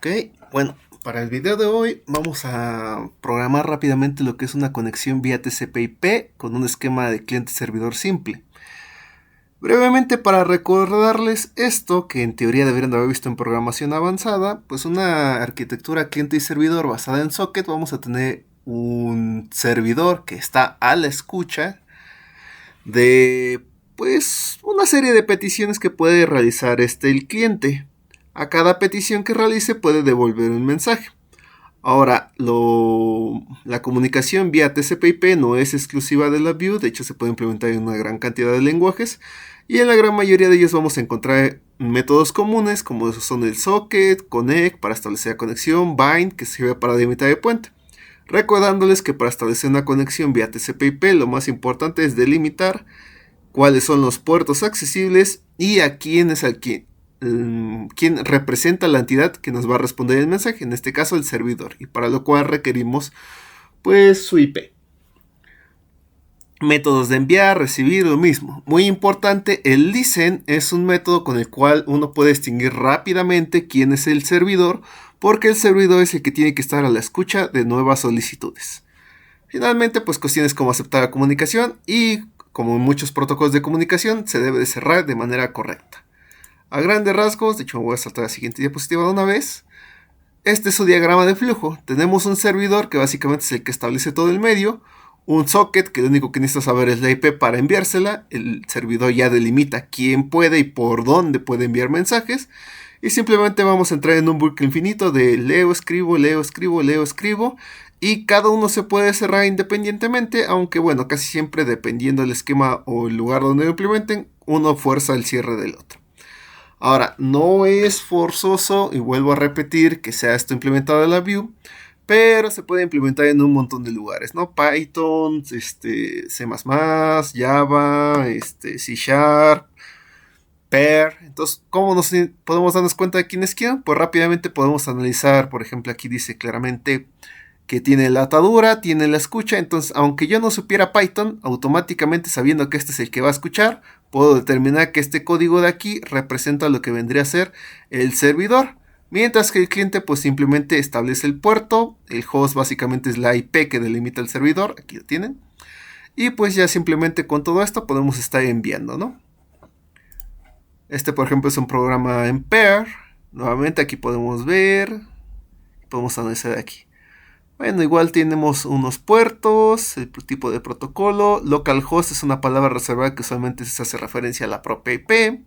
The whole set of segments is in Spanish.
Ok, bueno, para el video de hoy vamos a programar rápidamente lo que es una conexión vía TCP/IP con un esquema de cliente-servidor simple. Brevemente, para recordarles esto, que en teoría deberían de haber visto en programación avanzada, pues una arquitectura cliente y servidor basada en socket, vamos a tener un servidor que está a la escucha de pues una serie de peticiones que puede realizar el cliente. A cada petición que realice puede devolver un mensaje. Ahora, la comunicación vía TCP/IP no es exclusiva de la Vue, de hecho se puede implementar en una gran cantidad de lenguajes y en la gran mayoría de ellos vamos a encontrar métodos comunes como son el socket, connect para establecer la conexión, bind que sirve para delimitar el puente. Recordándoles que para establecer una conexión vía TCP/IP lo más importante es delimitar cuáles son los puertos accesibles y a quién es quién representa la entidad que nos va a responder el mensaje, en este caso el servidor, y para lo cual requerimos pues su IP. Métodos de enviar, recibir, lo mismo. Muy importante, el listen es un método con el cual uno puede distinguir rápidamente quién es el servidor, porque el servidor es el que tiene que estar a la escucha de nuevas solicitudes. Finalmente, pues cuestiones como aceptar la comunicación y, como en muchos protocolos de comunicación, se debe de cerrar de manera correcta. A grandes rasgos, de hecho me voy a saltar a la siguiente diapositiva de una vez. Este es su diagrama de flujo. Tenemos un servidor que básicamente es el que establece todo el medio, un socket que lo único que necesita saber es la IP para enviársela, el servidor ya delimita quién puede y por dónde puede enviar mensajes, y simplemente vamos a entrar en un bucle infinito de leo, escribo, leo, escribo, leo, escribo, y cada uno se puede cerrar independientemente, aunque bueno, casi siempre dependiendo del esquema o el lugar donde lo implementen, uno fuerza el cierre del otro. Ahora, no es forzoso, y vuelvo a repetir, que sea esto implementado en la Vue, pero se puede implementar en un montón de lugares, ¿no? Python, C++, Java, C Sharp, Perl. Entonces, ¿cómo nos podemos darnos cuenta de quién es quién? Pues rápidamente podemos analizar, por ejemplo, aquí dice claramente que tiene la atadura, tiene la escucha, entonces aunque yo no supiera Python, automáticamente sabiendo que este es el que va a escuchar, puedo determinar que este código de aquí representa lo que vendría a ser el servidor, mientras que el cliente pues simplemente establece el puerto, el host básicamente es la IP que delimita el servidor, aquí lo tienen, y pues ya simplemente con todo esto podemos estar enviando, ¿no? Este por ejemplo es un programa en Perl, nuevamente aquí podemos ver, podemos analizar aquí. Bueno, igual tenemos unos puertos, el tipo de protocolo. Localhost es una palabra reservada que usualmente se hace referencia a la propia IP.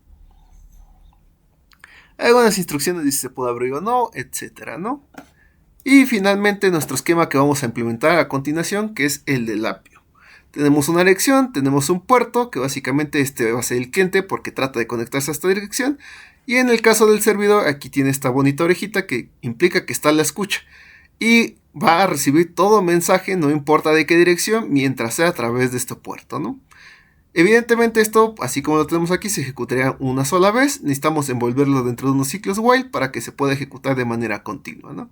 Algunas instrucciones dice si se puede abrir o no, etcétera, ¿no? Y finalmente nuestro esquema que vamos a implementar a continuación, que es el del APIO. Tenemos una dirección, tenemos un puerto, que básicamente va a ser el cliente porque trata de conectarse a esta dirección. Y en el caso del servidor, aquí tiene esta bonita orejita que implica que está a la escucha. Y va a recibir todo mensaje, no importa de qué dirección, mientras sea a través de este puerto, ¿no? Evidentemente esto, así como lo tenemos aquí, se ejecutaría una sola vez. Necesitamos envolverlo dentro de unos ciclos while para que se pueda ejecutar de manera continua, ¿no?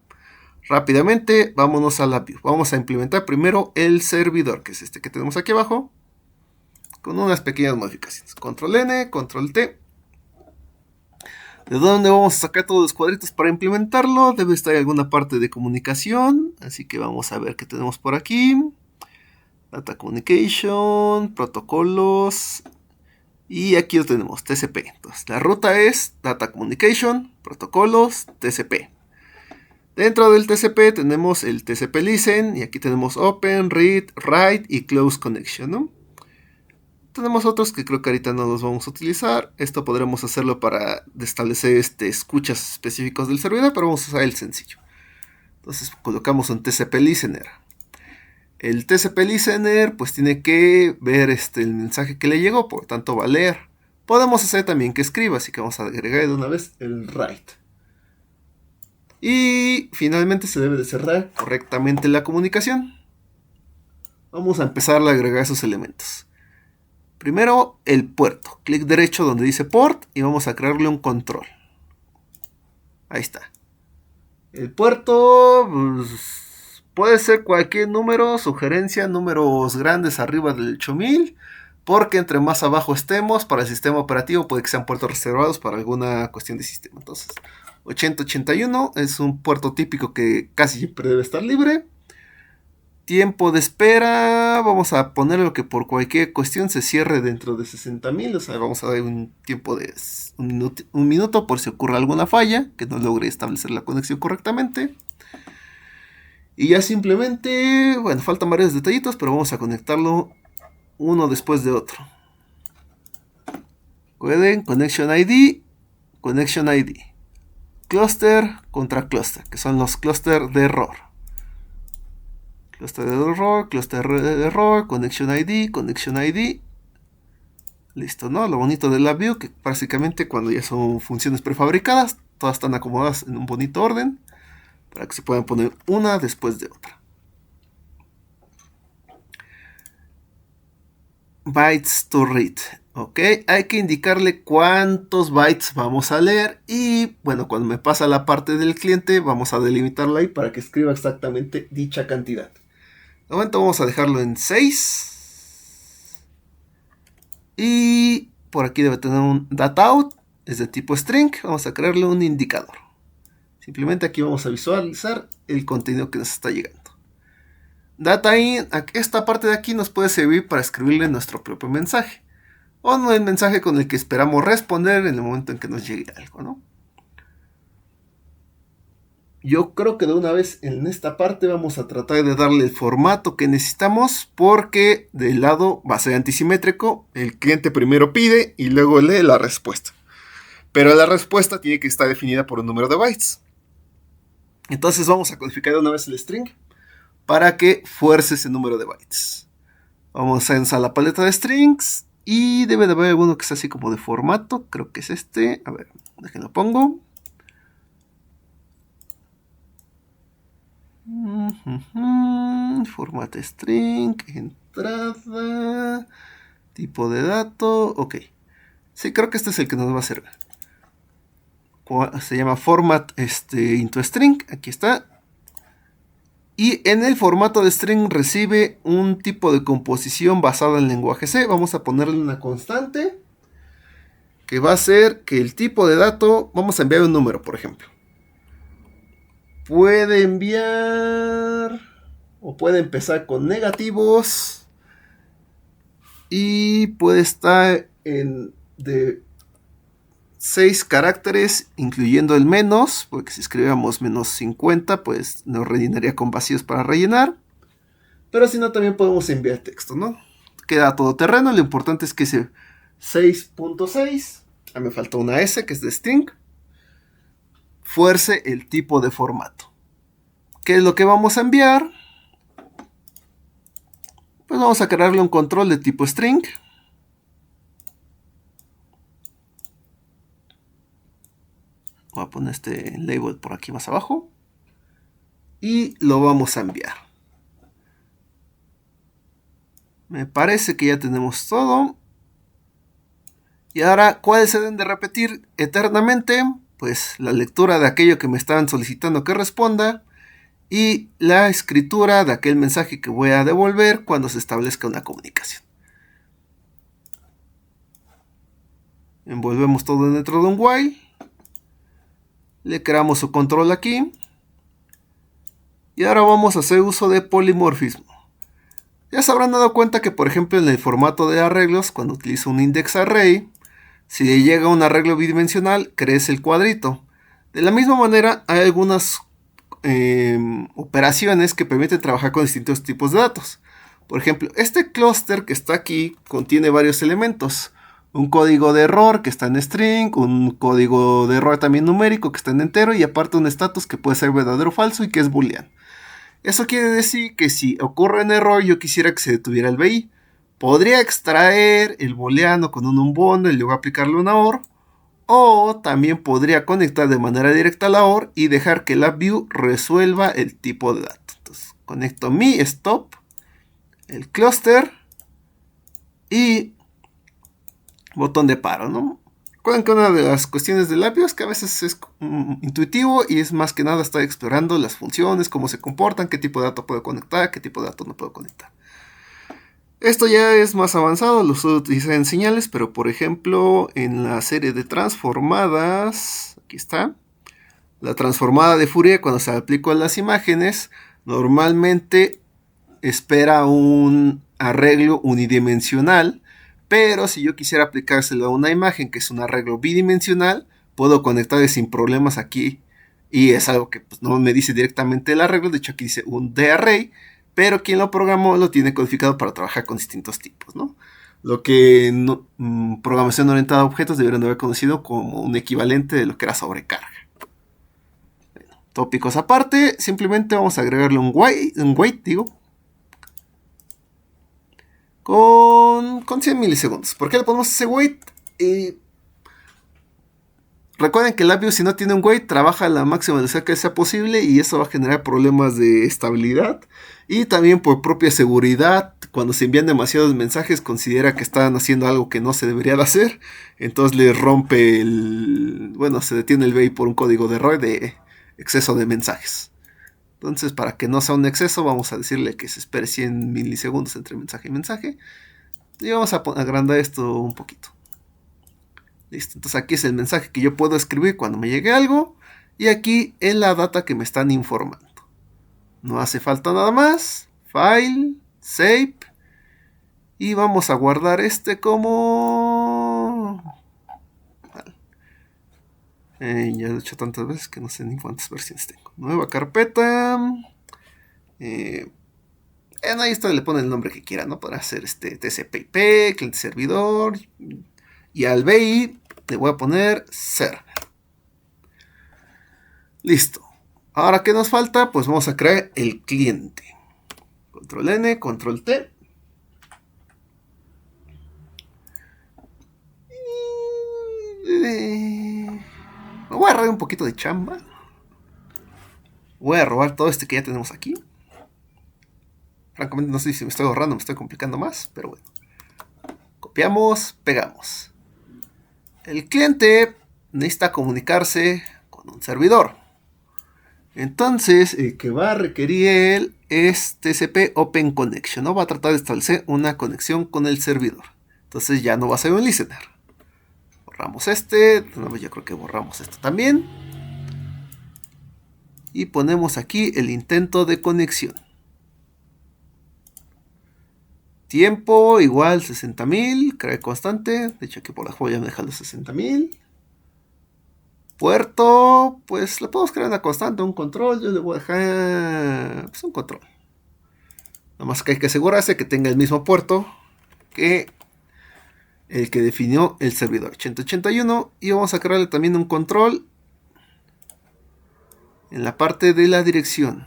Rápidamente, vámonos a la Vue. Vamos a implementar primero el servidor, que es este que tenemos aquí abajo, con unas pequeñas modificaciones. Control N, Control T. ¿De dónde vamos a sacar todos los cuadritos para implementarlo? Debe estar en alguna parte de comunicación. Así que vamos a ver qué tenemos por aquí. Data Communication, protocolos. Y aquí lo tenemos, TCP. Entonces la ruta es Data Communication, protocolos, TCP. Dentro del TCP tenemos el TCP Listen. Y aquí tenemos Open, Read, Write y Close Connection, ¿no? Tenemos otros que creo que ahorita no los vamos a utilizar. Esto podremos hacerlo para establecer escuchas específicos del servidor, pero vamos a usar el sencillo. Entonces colocamos un TCP Listener. El TCP Listener pues tiene que ver el mensaje que le llegó, por tanto va a leer. Podemos hacer también que escriba, así que vamos a agregar de una vez el write. Y finalmente se debe de cerrar correctamente la comunicación. Vamos a empezar a agregar esos elementos. Primero el puerto, clic derecho donde dice port y vamos a crearle un control. Ahí está. El puerto pues, puede ser cualquier número, sugerencia, números grandes arriba del 8000, porque entre más abajo estemos para el sistema operativo puede que sean puertos reservados para alguna cuestión de sistema. Entonces 8081 es un puerto típico que casi siempre debe estar libre. Tiempo de espera, vamos a poner lo que por cualquier cuestión se cierre dentro de 60.000, o sea, vamos a dar un tiempo de un minuto por si ocurre alguna falla, que no logre establecer la conexión correctamente. Y ya simplemente, bueno, faltan varios detallitos, pero vamos a conectarlo uno después de otro. Pueden, Connection ID, Cluster contra cluster, que son los cluster de error. Cluster de error, Connection ID. Listo, ¿no? Lo bonito de LabVIEW, que básicamente cuando ya son funciones prefabricadas, todas están acomodadas en un bonito orden, para que se puedan poner una después de otra. Bytes to read. Ok, hay que indicarle cuántos bytes vamos a leer y bueno, cuando me pasa la parte del cliente vamos a delimitarla ahí para que escriba exactamente dicha cantidad. De momento vamos a dejarlo en 6 y por aquí debe tener un dataout, es de tipo string, vamos a crearle un indicador. Simplemente aquí vamos a visualizar el contenido que nos está llegando. Data-in, esta parte de aquí nos puede servir para escribirle nuestro propio mensaje o no el mensaje con el que esperamos responder en el momento en que nos llegue algo, ¿no? Yo creo que de una vez en esta parte vamos a tratar de darle el formato que necesitamos porque del lado va a ser antisimétrico. El cliente primero pide y luego lee la respuesta. Pero la respuesta tiene que estar definida por un número de bytes. Entonces vamos a codificar de una vez el string para que fuerce ese número de bytes. Vamos a usar la paleta de strings y debe de haber alguno que sea así como de formato. Creo que es este. A ver, déjenlo pongo. Formato string, entrada, tipo de dato, ok. Sí, creo que este es el que nos va a servir. Se llama format into string, aquí está. Y en el formato de string recibe un tipo de composición basado en lenguaje C. Vamos a ponerle una constante que va a ser que el tipo de dato, vamos a enviar un número, por ejemplo. Puede enviar o puede empezar con negativos y puede estar en de 6 caracteres incluyendo el menos, porque si escribiéramos menos 50 pues nos rellenaría con vacíos para rellenar, pero si no también podemos enviar texto, ¿no? Queda todo terreno, lo importante es que ese 6.6, me falta una S que es de string, fuerce el tipo de formato. ¿Qué es lo que vamos a enviar? Pues vamos a crearle un control de tipo string. Voy a poner este label por aquí más abajo. Y lo vamos a enviar. Me parece que ya tenemos todo. Y ahora, ¿cuáles se deben de repetir eternamente? Pues la lectura de aquello que me estaban solicitando que responda. Y la escritura de aquel mensaje que voy a devolver cuando se establezca una comunicación. Envolvemos todo dentro de un while. Le creamos su control aquí. Y ahora vamos a hacer uso de polimorfismo. Ya se habrán dado cuenta que, por ejemplo, en el formato de arreglos, cuando utilizo un index array, si le llega un arreglo bidimensional, crece el cuadrito. De la misma manera, hay algunas operaciones que permiten trabajar con distintos tipos de datos. Por ejemplo, este clúster que está aquí contiene varios elementos. Un código de error que está en string, un código de error también numérico que está en entero y aparte un status que puede ser verdadero o falso y que es booleano. Eso quiere decir que si ocurre un error yo quisiera que se detuviera el BI. Podría extraer el booleano con un bundle y luego aplicarle una OR. O también podría conectar de manera directa a la OR y dejar que LabVIEW resuelva el tipo de dato. Entonces conecto mi stop, el clúster y botón de paro, ¿no? Recuerden que una de las cuestiones de LabVIEW es que a veces es intuitivo y es más que nada estar explorando las funciones, cómo se comportan, qué tipo de dato puedo conectar, qué tipo de dato no puedo conectar. Esto ya es más avanzado, lo suelo utilizar en señales, pero por ejemplo en la serie de transformadas, aquí está, La transformada de Fourier, cuando se aplicó a las imágenes, normalmente espera un arreglo unidimensional, pero si yo quisiera aplicárselo a una imagen que es un arreglo bidimensional, puedo conectarle sin problemas aquí, y es algo que pues, no me dice directamente el arreglo. De hecho aquí dice un D-array, pero quien lo programó lo tiene codificado para trabajar con distintos tipos, ¿no? Lo que programación orientada a objetos deberían de haber conocido como un equivalente de lo que era sobrecarga. Tópicos aparte, simplemente vamos a agregarle un wait, con 100 milisegundos. ¿Por qué le ponemos ese wait? Recuerden que LabVIEW, si no tiene un wait, trabaja a la máxima velocidad que sea posible, y eso va a generar problemas de estabilidad. Y también por propia seguridad, cuando se envían demasiados mensajes, considera que están haciendo algo que no se debería de hacer. Entonces le rompe se detiene el BI por un código de error de exceso de mensajes. Entonces, para que no sea un exceso, vamos a decirle que se espere 100 milisegundos entre mensaje y mensaje. Y vamos a agrandar esto un poquito. Listo, entonces aquí es el mensaje que yo puedo escribir cuando me llegue algo. Y aquí es la data que me están informando. No hace falta nada más. File, save. Y vamos a guardar este como... ya lo he hecho tantas veces que no sé ni cuántas versiones tengo. Nueva carpeta. Ahí está, le pone el nombre que quiera, ¿no? Para hacer TCP/IP, cliente servidor. Y al BI le voy a poner server. Listo. Ahora, ¿qué nos falta? Pues vamos a crear el cliente. Control N, Control T. Me voy a agarrar un poquito de chamba. Voy a robar todo que ya tenemos aquí. Francamente no sé si me estoy ahorrando, me estoy complicando más, pero bueno. Copiamos, pegamos. El cliente necesita comunicarse con un servidor. Entonces, el que va a requerir él es TCP Open Connection, ¿no? Va a tratar de establecer una conexión con el servidor. Entonces ya no va a ser un listener. Borramos yo creo que borramos esto también. Y ponemos aquí el intento de conexión. Tiempo igual 60.000, crear constante. De hecho aquí por la joya me deja los 60.000. Puerto, pues le podemos crear una constante, un control. Yo le voy a dejar pues un control. Nada más que hay que asegurarse que tenga el mismo puerto que el que definió el servidor 8081. Y vamos a crearle también un control en la parte de la dirección.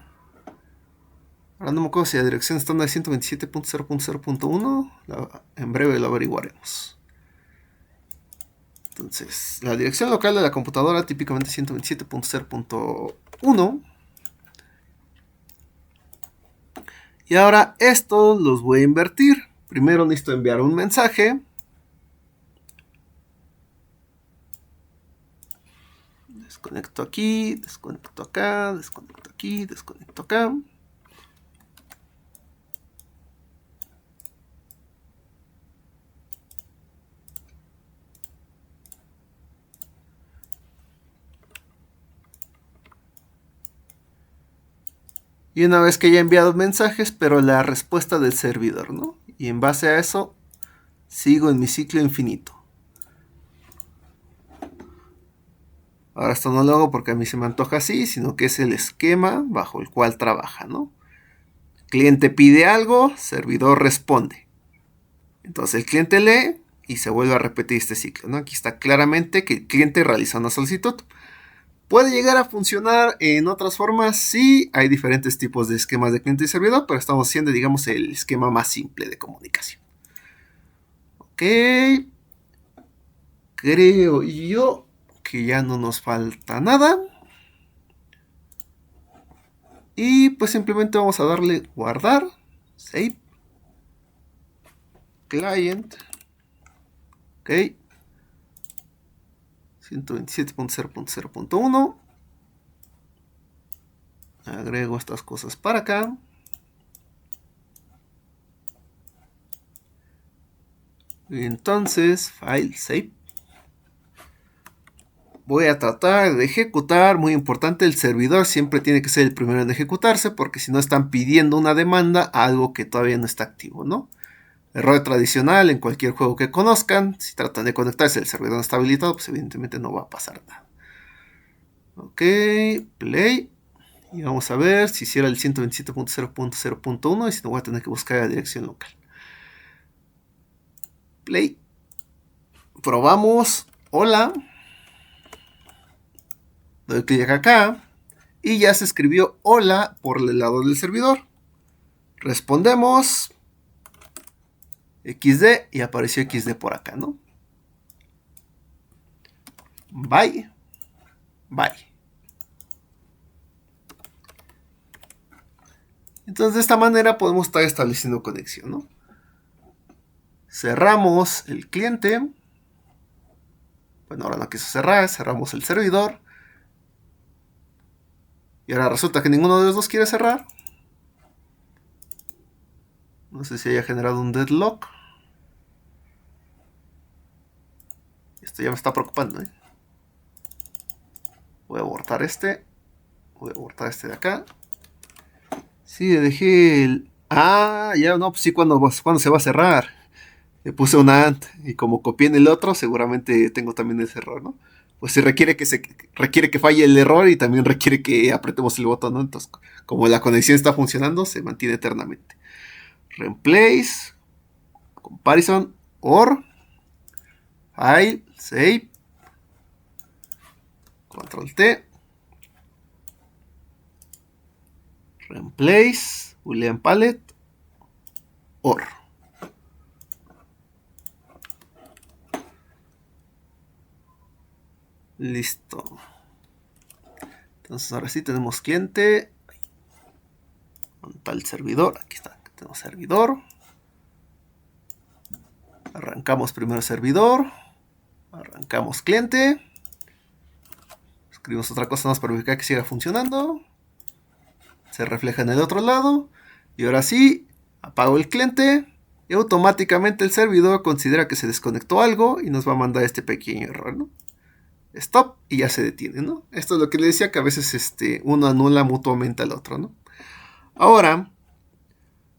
Ahora no me acuerdo si la dirección estándar es 127.0.0.1. En breve lo averiguaremos. Entonces, la dirección local de la computadora típicamente es 127.0.1. Y ahora estos los voy a invertir. Primero necesito enviar un mensaje. Desconecto aquí, desconecto acá, desconecto aquí, desconecto acá. Y una vez que ya he enviado mensajes, pero la respuesta del servidor, ¿no? Y en base a eso, sigo en mi ciclo infinito. Ahora esto no lo hago porque a mí se me antoja así, sino que es el esquema bajo el cual trabaja, ¿no? Cliente pide algo, servidor responde. Entonces el cliente lee y se vuelve a repetir este ciclo, ¿no? Aquí está claramente que el cliente realiza una solicitud. Puede llegar a funcionar en otras formas, sí, hay diferentes tipos de esquemas de cliente y servidor, pero estamos haciendo, digamos, el esquema más simple de comunicación. Ok. Creo yo que ya no nos falta nada. Y pues simplemente vamos a darle guardar, save, client, ok, 127.0.0.1. Agrego estas cosas para acá. Y entonces, file, save. voy a tratar de ejecutar. Muy importante, el servidor siempre tiene que ser el primero en ejecutarse, porque si no están pidiendo una demanda a algo que todavía no está activo, ¿no? Error tradicional en cualquier juego que conozcan. Si tratan de conectarse, el servidor no está habilitado, pues evidentemente no va a pasar nada. Ok, play. Y vamos a ver si hiciera el 127.0.0.1 y si no voy a tener que buscar la dirección local. Play. Probamos. Hola. Doy clic acá. Y ya se escribió hola por el lado del servidor. Respondemos. XD y apareció XD por acá, ¿no? Bye. Bye. Entonces de esta manera podemos estar estableciendo conexión, ¿no? Cerramos el cliente. Bueno, ahora no quiso cerrar, cerramos el servidor. Y ahora resulta que ninguno de los dos quiere cerrar. No sé si haya generado un deadlock. Esto ya me está preocupando, ¿eh? Voy a abortar este. Voy a abortar este de acá. Sí, dejé el... Ah, ya no, pues sí, cuando se va a cerrar. Le puse un AND y como copié en el otro, seguramente tengo también ese error, ¿no? Pues sí requiere que falle el error y también requiere que apretemos el botón, ¿no? Entonces, como la conexión está funcionando, se mantiene eternamente. Replace, comparison, or, file, save, control T, replace, boolean palette, or. Listo. Entonces ahora sí tenemos cliente. ¿Dónde está el servidor? Aquí está. Aquí tenemos servidor. Arrancamos primero servidor. Arrancamos cliente. Escribimos otra cosa más para verificar que siga funcionando. Se refleja en el otro lado. Y ahora sí, apago el cliente. Y automáticamente el servidor considera que se desconectó algo y nos va a mandar este pequeño error, ¿no? Stop y ya se detiene, ¿no? Esto es lo que le decía, que a veces uno anula mutuamente al otro, ¿no? Ahora,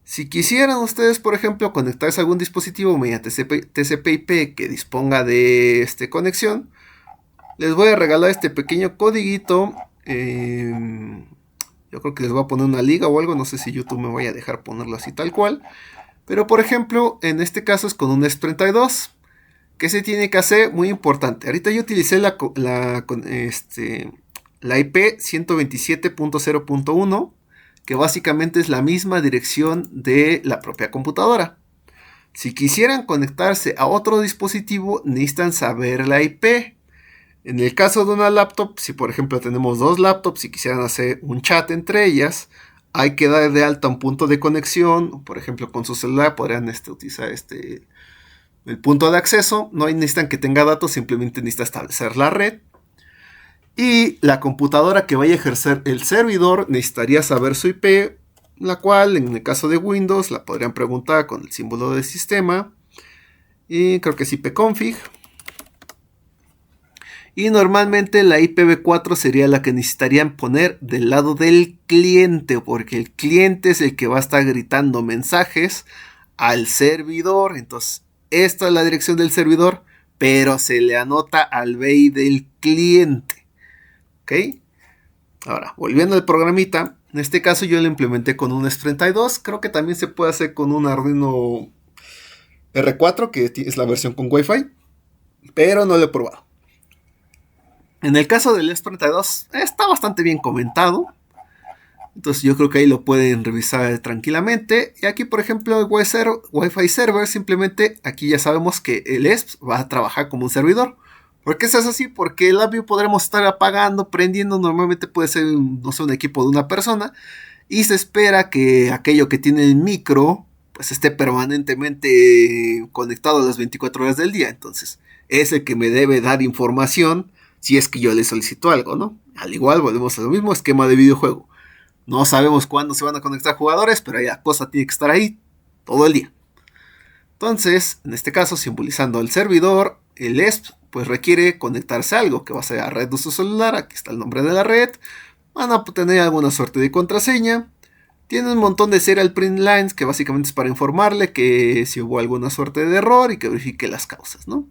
si quisieran ustedes, por ejemplo, conectarse a algún dispositivo mediante TCP/IP que disponga de conexión, les voy a regalar este pequeño codiguito. Yo creo que les voy a poner una liga o algo, no sé si YouTube me vaya a dejar ponerlo así tal cual. Pero por ejemplo, en este caso es con un ESP32. ¿Qué se tiene que hacer? Muy importante. Ahorita yo utilicé la IP 127.0.1, que básicamente es la misma dirección de la propia computadora. Si quisieran conectarse a otro dispositivo, necesitan saber la IP. En el caso de una laptop, si por ejemplo tenemos dos laptops y quisieran hacer un chat entre ellas, hay que dar de alta un punto de conexión. Por ejemplo, con su celular podrían utilizar el punto de acceso. No necesitan que tenga datos, simplemente necesita establecer la red. Y la computadora que vaya a ejercer el servidor necesitaría saber su IP, la cual en el caso de Windows la podrían preguntar con el símbolo del sistema. Y creo que es ipconfig. Y normalmente la IPv4 sería la que necesitarían poner del lado del cliente, porque el cliente es el que va a estar gritando mensajes al servidor. Entonces, esta es la dirección del servidor, pero se le anota al BI del cliente. ¿Ok? Ahora, volviendo al programita, en este caso yo lo implementé con un ESP32. Creo que también se puede hacer con un Arduino R4, que es la versión con Wi-Fi, pero no lo he probado. En el caso del ESP32 está bastante bien comentado. Entonces yo creo que ahí lo pueden revisar tranquilamente. Y aquí por ejemplo el Wi-Fi server, simplemente aquí ya sabemos que el ESP va a trabajar como un servidor. ¿Por qué eso es así? Porque el API podremos estar apagando, prendiendo. Normalmente puede ser, no sé, un equipo de una persona. Y se espera que aquello que tiene el micro pues esté permanentemente conectado a las 24 horas del día. Entonces es el que me debe dar información si es que yo le solicito algo, ¿no? Al igual, volvemos a lo mismo, esquema de videojuego. No sabemos cuándo se van a conectar jugadores, pero la cosa tiene que estar ahí todo el día. Entonces, en este caso, simbolizando el servidor, el ESP pues requiere conectarse a algo, que va a ser a red de su celular. Aquí está el nombre de la red. Van a tener alguna suerte de contraseña. Tiene un montón de serial print lines que básicamente es para informarle que si hubo alguna suerte de error y que verifique las causas, ¿no?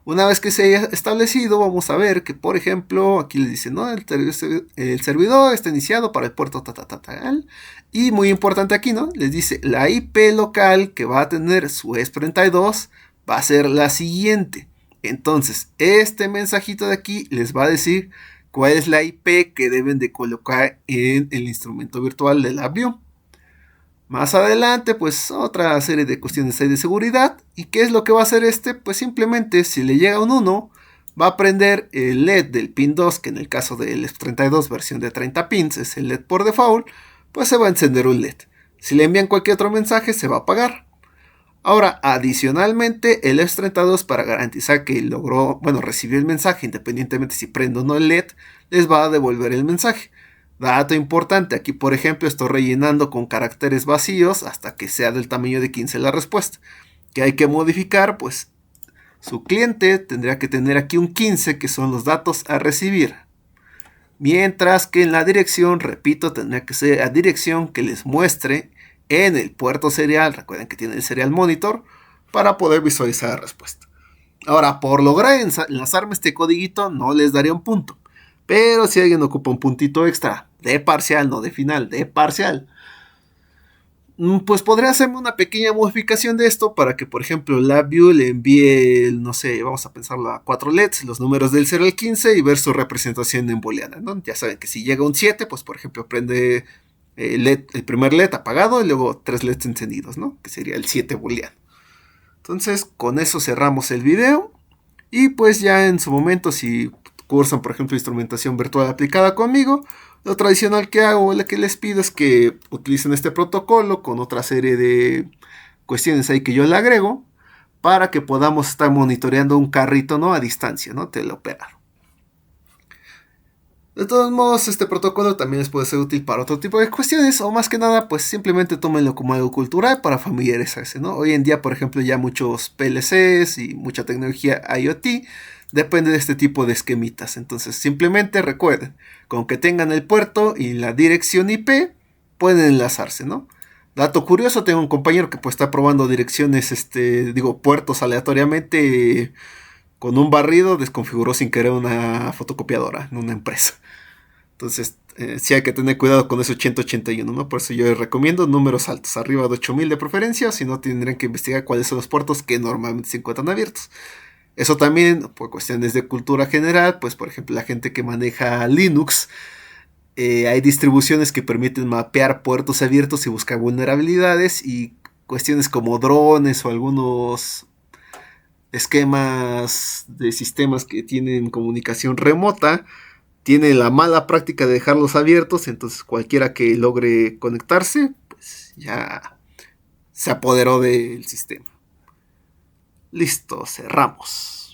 Una vez que se haya establecido, vamos a ver que, por ejemplo, aquí les dice, ¿no? El servidor está iniciado para el puerto tal. Y muy importante aquí, ¿no? Les dice, la IP local que va a tener su ES32 va a ser la siguiente. Entonces, este mensajito de aquí les va a decir cuál es la IP que deben de colocar en el instrumento virtual de LabVIEW. Más adelante, pues otra serie de cuestiones de seguridad. ¿Y qué es lo que va a hacer este? Pues simplemente si le llega un 1, va a prender el LED del pin 2, que en el caso del F32 versión de 30 pins es el LED por default, pues se va a encender un LED. Si le envían cualquier otro mensaje, se va a apagar. Ahora, adicionalmente, el F32 para garantizar que recibió el mensaje, independientemente si prendo o no el LED, les va a devolver el mensaje. Dato importante, aquí por ejemplo estoy rellenando con caracteres vacíos hasta que sea del tamaño de 15 la respuesta. Que hay que modificar, pues su cliente tendría que tener aquí un 15, que son los datos a recibir. Mientras que en la dirección, repito, tendría que ser la dirección que les muestre en el puerto serial. Recuerden que tiene el serial monitor para poder visualizar la respuesta. Ahora, por lograr enlazarme este codiguito, no les daría un punto. Pero si alguien ocupa un puntito extra, de parcial, no de final, de parcial, pues podría hacerme una pequeña modificación de esto para que, por ejemplo, LabVIEW le envíe, no sé, vamos a pensarlo a 4 LEDs, los números del 0 al 15 y ver su representación en booleana, ¿no? Ya saben que si llega un 7, pues por ejemplo prende el primer LED apagado y luego 3 LEDs encendidos, ¿no? Que sería el 7 booleano. Entonces, con eso cerramos el video. Y pues ya en su momento, si cursan, por ejemplo, instrumentación virtual aplicada conmigo, lo tradicional que hago, lo que les pido es que utilicen este protocolo con otra serie de cuestiones ahí que yo le agrego para que podamos estar monitoreando un carrito, ¿no? A distancia, ¿no? Teleoperar. De todos modos, este protocolo también les puede ser útil para otro tipo de cuestiones, o más que nada, pues simplemente tómenlo como algo cultural para familiarizarse, ¿no? Hoy en día, por ejemplo, ya muchos PLCs y mucha tecnología IoT depende de este tipo de esquemitas. Entonces, simplemente recuerden, con que tengan el puerto y la dirección IP, pueden enlazarse, ¿no? Dato curioso, tengo un compañero que pues está probando direcciones, puertos aleatoriamente. Con un barrido desconfiguró sin querer una fotocopiadora en una empresa. Entonces, sí hay que tener cuidado con ese 8081, ¿no? Por eso yo les recomiendo números altos, arriba de 8000 de preferencia, si no tendrán que investigar cuáles son los puertos que normalmente se encuentran abiertos. Eso también, por cuestiones de cultura general, pues por ejemplo la gente que maneja Linux, hay distribuciones que permiten mapear puertos abiertos y buscar vulnerabilidades, y cuestiones como drones o algunos esquemas de sistemas que tienen comunicación remota, tiene la mala práctica de dejarlos abiertos. Entonces cualquiera que logre conectarse, pues ya se apoderó del sistema. Listo, cerramos.